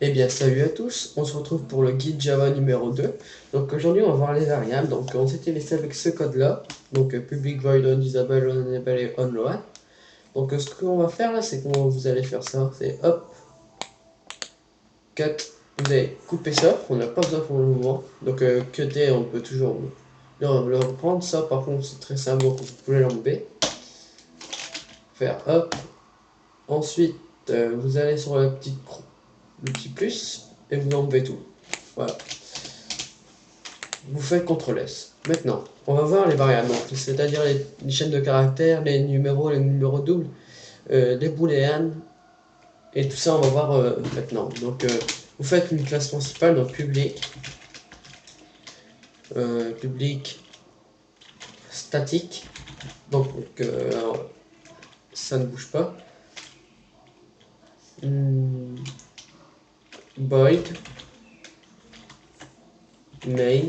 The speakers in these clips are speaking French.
Eh bien, salut à tous, on se retrouve pour le guide Java numéro 2. Donc aujourd'hui, on va voir les variables. Donc on s'était laissé avec ce code-là. Donc public void on disable, on enable et on load. Donc ce qu'on va faire là, c'est que vous allez faire ça. C'est hop, cut. Vous allez couper ça, on n'a pas besoin pour le moment. Donc cutter, on peut toujours le reprendre. Ça, par contre, c'est très simple, donc vous pouvez l'enlever. Faire hop. Ensuite, vous allez sur le petit plus et vous enlevez tout. Voilà. Vous faites CTRL S. Maintenant, on va voir les variables, c'est-à-dire les chaînes de caractères, les numéros doubles, les booléens, et tout ça on va voir maintenant. Donc vous faites une classe principale, donc public statique, donc alors, ça ne bouge pas. Void main,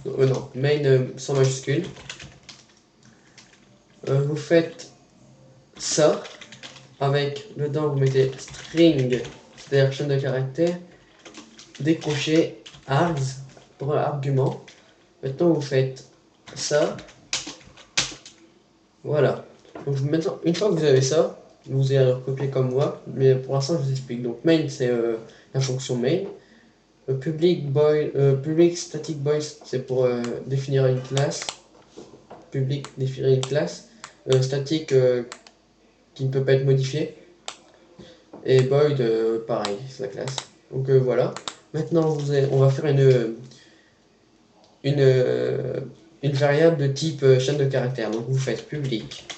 non, main sans majuscule. Vous faites ça avec dedans vous mettez string, c'est-à-dire chaîne de caractères, décrocher args pour argument. Maintenant vous faites ça. Voilà. Donc maintenant, une fois que vous avez ça, vous allez recopier comme moi, mais pour l'instant je vous explique. Donc main c'est la fonction main. Public static void c'est pour définir une classe. Public définir une classe. Static qui ne peut pas être modifié. Et void pareil, c'est la classe. Donc voilà. Maintenant on va faire une, euh, une variable de type chaîne de caractères. Donc vous faites public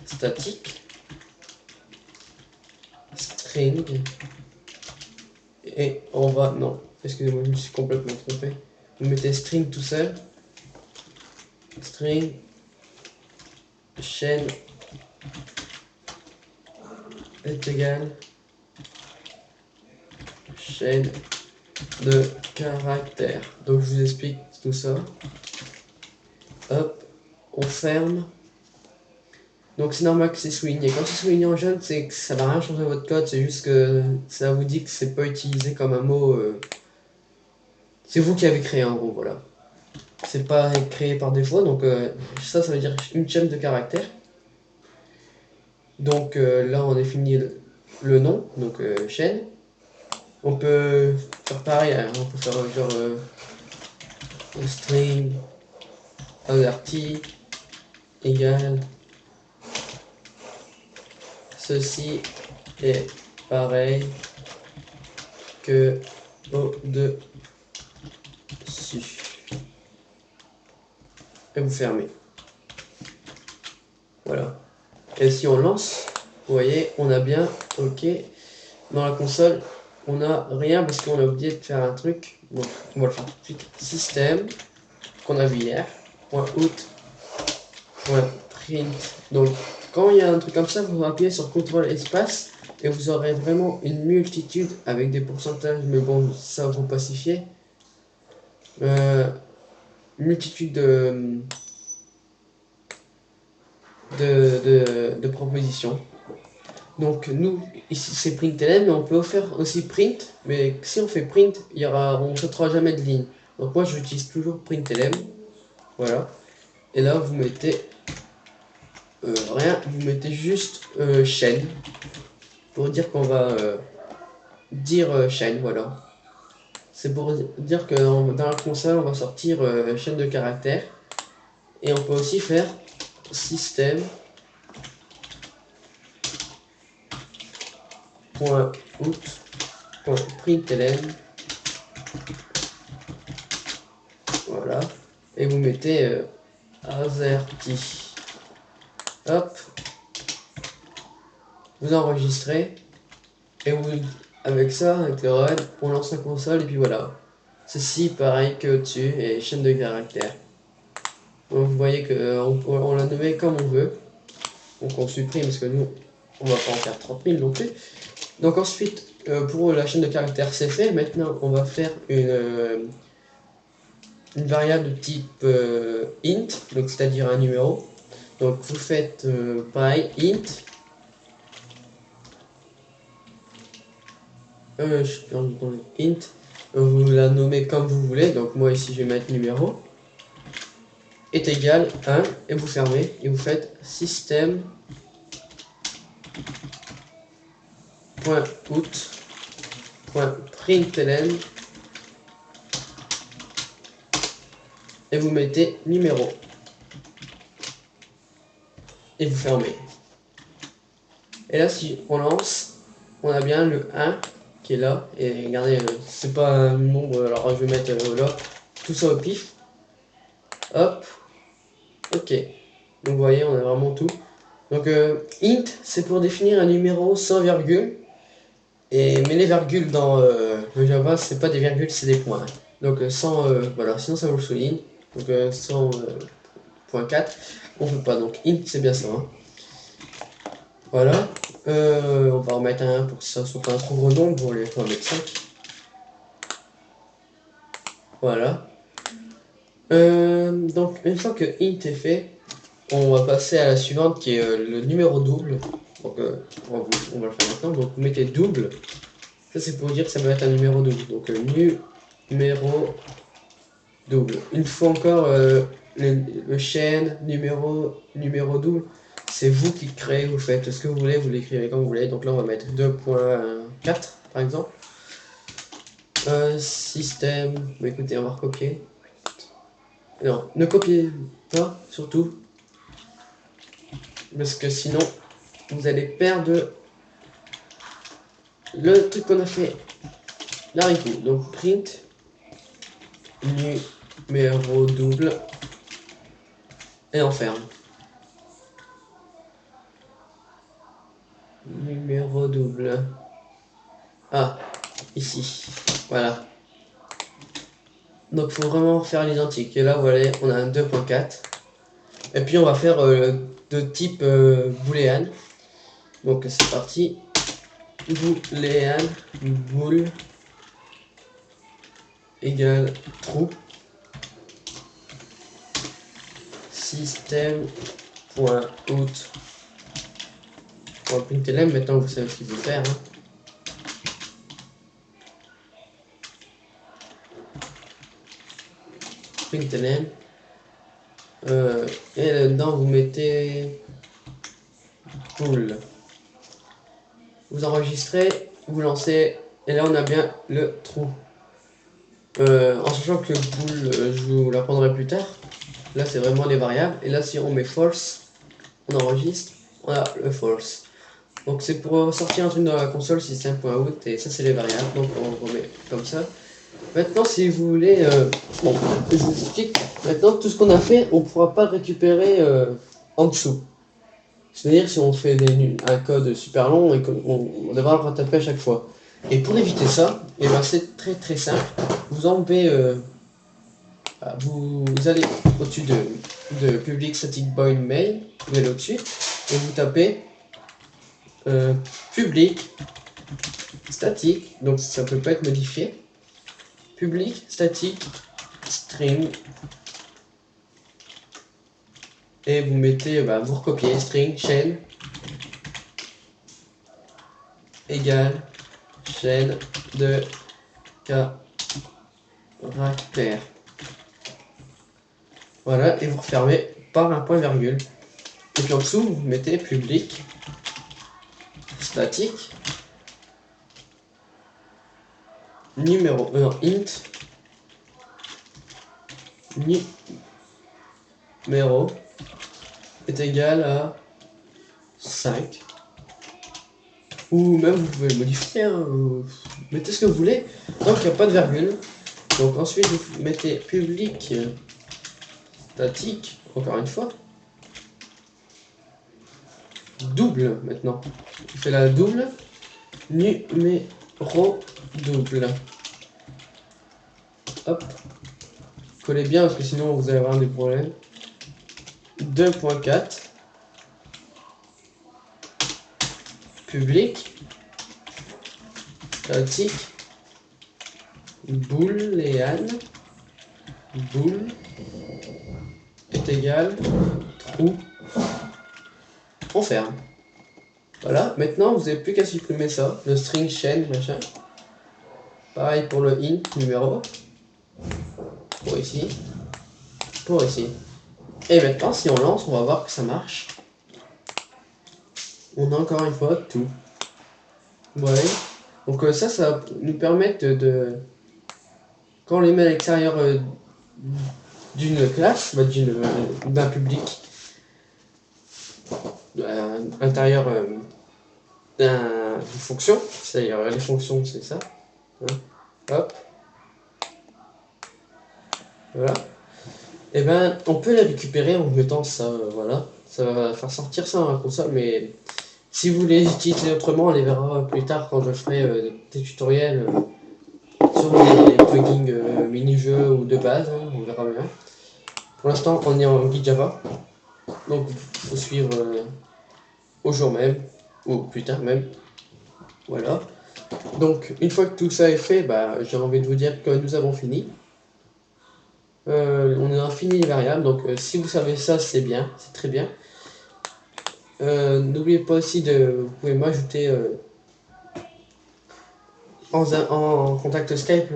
statique string et on va non excusez-moi je me suis complètement trompé, vous mettez string tout seul, string chaîne est égal chaîne de caractères. Donc je vous explique tout ça. Hop, on ferme. Donc c'est normal que c'est souligné. Quand c'est souligné en jaune, c'est que ça va rien changer votre code, c'est juste que ça vous dit que c'est pas utilisé comme un mot. C'est vous qui avez créé en gros, voilà. C'est pas créé par défaut, donc ça veut dire une chaîne de caractères. Donc là on définit le nom, donc chaîne. On peut faire pareil, hein, on peut faire genre string arty égale ceci est pareil que au-dessus. Et vous fermez. Voilà. Et si on lance, vous voyez, on a bien OK. Dans la console, on n'a rien parce qu'on a oublié de faire un truc. Donc, on va le faire tout de suite. Système, qu'on a vu hier, .out, .print. Donc, quand il y a un truc comme ça, vous appuyez sur CTRL espace et vous aurez vraiment une multitude avec des pourcentages, mais bon, ça vous pacifier. Multitude de propositions. Donc nous, ici c'est println, mais on peut faire aussi print, mais si on fait print, on ne sautera jamais de ligne. Donc moi j'utilise toujours println, voilà. Et là vous mettez rien, vous mettez juste chaîne, pour dire qu'on va dire chaîne, voilà. C'est pour dire que dans la console on va sortir chaîne de caractères, et on peut aussi faire système .out.println, voilà, et vous mettez azerty. Hop, vous enregistrez, et vous, avec ça, avec le run, on lance la console, et puis voilà. Ceci pareil que au-dessus, et chaîne de caractères. Donc vous voyez qu'on l'a nommé comme on veut. Donc on supprime, parce que nous, on va pas en faire 30 000 non plus. Donc ensuite, pour la chaîne de caractères, c'est fait. Maintenant, on va faire une variable de type int, donc c'est-à-dire un numéro. Donc vous faites pareil, int je suis dans le int, vous la nommez comme vous voulez, donc moi ici je vais mettre numéro, est égal 1, et vous fermez, et vous faites system.out.println, et vous mettez numéro, et vous fermez. Et là si on lance, on a bien le 1 qui est là, et regardez, c'est pas un nombre, alors je vais mettre là, tout ça au pif, hop, ok, donc vous voyez on a vraiment tout. Donc int c'est pour définir un numéro sans virgule, mais les virgules dans le Java c'est pas des virgules, c'est des points. Donc sans, voilà, sinon ça vous le souligne, donc 100.4 on peut pas, donc int c'est bien ça, hein. Voilà, on va remettre un 1 pour que ça soit pas un trop gros nombre, on va mettre 5. Voilà. Donc une fois que int est fait, on va passer à la suivante qui est le numéro double. Donc on va le faire maintenant. Donc vous mettez double. Ça c'est pour dire que ça va être un numéro double. Donc numéro double. Une fois encore, le chaîne, numéro double, c'est vous qui créez, vous faites ce que vous voulez, vous l'écrivez comme vous voulez. Donc là on va mettre 2.4 par exemple. Système, bah, écoutez, on va recopier. Non, ne copiez pas surtout, parce que sinon vous allez perdre le truc qu'on a fait l'haricot. Donc print numéro double et on ferme. Numéro double. Ah, ici. Voilà. Donc faut vraiment faire l'identique. Et là voilà, on a un 2.4. Et puis on va faire de type booléen. Donc c'est parti. Booléen bool égale true. System.out.println, maintenant vous savez ce qu'il faut faire, hein. Println, et là-dedans vous mettez bool. Vous enregistrez, vous lancez, et là on a bien le trou. En sachant que bool, je vous l'apprendrai plus tard. Là c'est vraiment les variables, et là si on met false, on enregistre, on a le false. Donc c'est pour sortir un truc dans la console system.out, et ça c'est les variables, donc on remet comme ça. Maintenant si vous voulez, bon, je vous explique, maintenant tout ce qu'on a fait, on ne pourra pas le récupérer en dessous. C'est-à-dire si on fait un code super long, et on devra le retaper à chaque fois. Et pour éviter ça, et ben c'est très très simple, vous enlevez, vous allez au-dessus de public static void main, vous allez au-dessus, et vous tapez public static, donc ça peut pas être modifié, public static string, et vous mettez, vous recopiez string chaîne égale chaîne de caractères. Voilà, et vous refermez par un point virgule. Et puis en dessous, vous mettez public statique numéro int numéro est égal à 5. Ou même vous pouvez le modifier, hein, mettez ce que vous voulez, tant qu'il n'y a pas de virgule. Donc ensuite vous mettez public statique, encore une fois, double maintenant. On fait la double, numéro double. Hop, collez bien parce que sinon vous allez avoir des problèmes. 2.4 public statique boolean bool est égal true. On ferme. Voilà, maintenant vous n'avez plus qu'à supprimer ça, le string chaîne machin. Pareil pour le in numéro. Pour ici. Pour ici. Et maintenant, si on lance, on va voir que ça marche. On a encore une fois tout. Ouais. Donc ça va nous permettre quand on les met à l'extérieur d'une classe, bah, d'un public, à l'intérieur d'une fonction, c'est-à-dire les fonctions, c'est ça. Hein. Hop. Voilà. Et ben, on peut les récupérer en mettant ça, voilà. Ça va faire sortir ça dans la console, mais si vous les utilisez autrement, on les verra plus tard quand je ferai des tutoriels sur les plugins mini-jeux ou de base, hein, on verra bien. Pour l'instant, on est en guide Java, donc il faut suivre au jour même, ou plus tard même. Voilà. Donc, une fois que tout ça est fait, bah, j'ai envie de vous dire que nous avons fini. On a fini les variables, donc si vous savez ça, c'est bien, c'est très bien. N'oubliez pas aussi vous pouvez m'ajouter en contact Skype,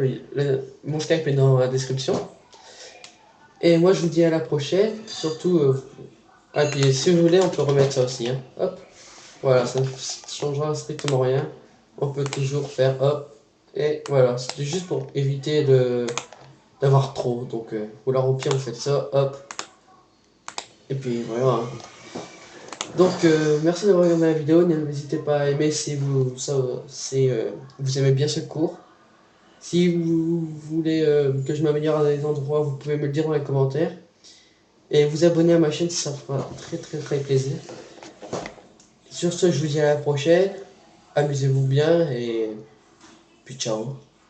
mon Skype est dans la description. Et moi je vous dis à la prochaine, surtout, ah puis si vous voulez on peut remettre ça aussi, hein. Hop, voilà, ça ne changera strictement rien, on peut toujours faire hop, et voilà, c'était juste pour éviter d'avoir trop, donc ou alors au pire vous faites ça, hop, et puis voilà. Donc merci d'avoir regardé la vidéo, n'hésitez pas à aimer si vous aimez bien ce cours. Si vous voulez que je m'améliore à des endroits, vous pouvez me le dire dans les commentaires. Et vous abonner à ma chaîne, ça fera très plaisir. Sur ce, je vous dis à la prochaine. Amusez-vous bien et puis ciao.